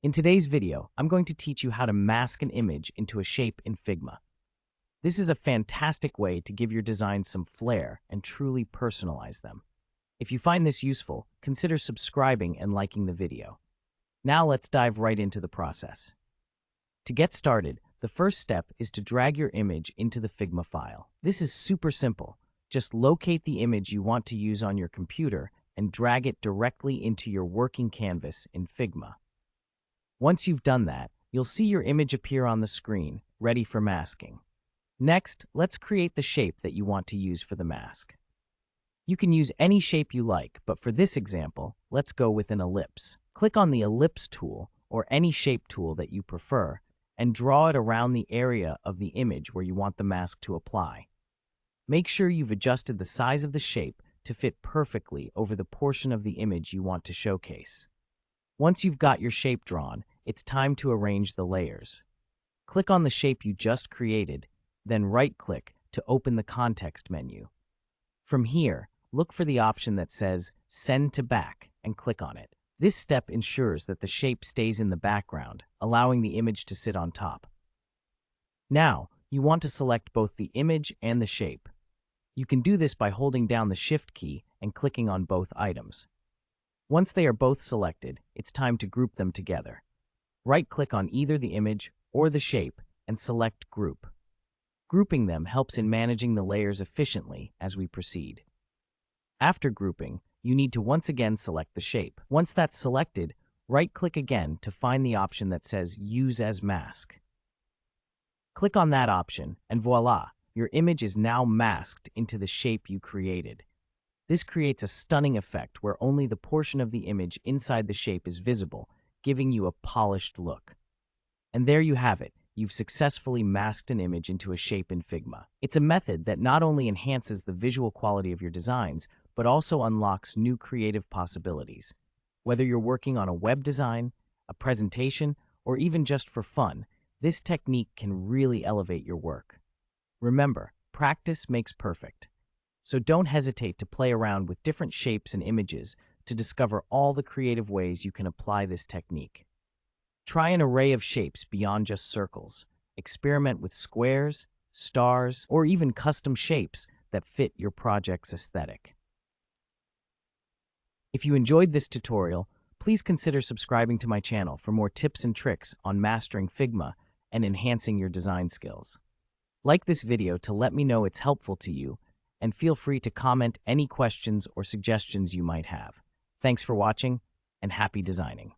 In today's video, I'm going to teach you how to mask an image into a shape in Figma. This is a fantastic way to give your designs some flair and truly personalize them. If you find this useful, consider subscribing and liking the video. Now let's dive right into the process. To get started, the first step is to drag your image into the Figma file. This is super simple. Just locate the image you want to use on your computer and drag it directly into your working canvas in Figma. Once you've done that, you'll see your image appear on the screen, ready for masking. Next, let's create the shape that you want to use for the mask. You can use any shape you like, but for this example, let's go with an ellipse. Click on the ellipse tool or any shape tool that you prefer and draw it around the area of the image where you want the mask to apply. Make sure you've adjusted the size of the shape to fit perfectly over the portion of the image you want to showcase. Once you've got your shape drawn, it's time to arrange the layers. Click on the shape you just created, then right-click to open the context menu. From here, look for the option that says Send to Back and click on it. This step ensures that the shape stays in the background, allowing the image to sit on top. Now, you want to select both the image and the shape. You can do this by holding down the Shift key and clicking on both items. Once they are both selected, it's time to group them together. Right-click on either the image or the shape and select Group. Grouping them helps in managing the layers efficiently as we proceed. After grouping, you need to once again select the shape. Once that's selected, right-click again to find the option that says Use as Mask. Click on that option, and voila, your image is now masked into the shape you created. This creates a stunning effect where only the portion of the image inside the shape is visible, giving you a polished look. And there you have it. You've successfully masked an image into a shape in Figma. It's a method that not only enhances the visual quality of your designs, but also unlocks new creative possibilities. Whether you're working on a web design, a presentation, or even just for fun, this technique can really elevate your work. Remember, practice makes perfect. So don't hesitate to play around with different shapes and images to discover all the creative ways you can apply this technique. Try an array of shapes beyond just circles. Experiment with squares, stars, or even custom shapes that fit your project's aesthetic. If you enjoyed this tutorial, please consider subscribing to my channel for more tips and tricks on mastering Figma and enhancing your design skills. Like this video to let me know it's helpful to you, and feel free to comment any questions or suggestions you might have. Thanks for watching, and happy designing.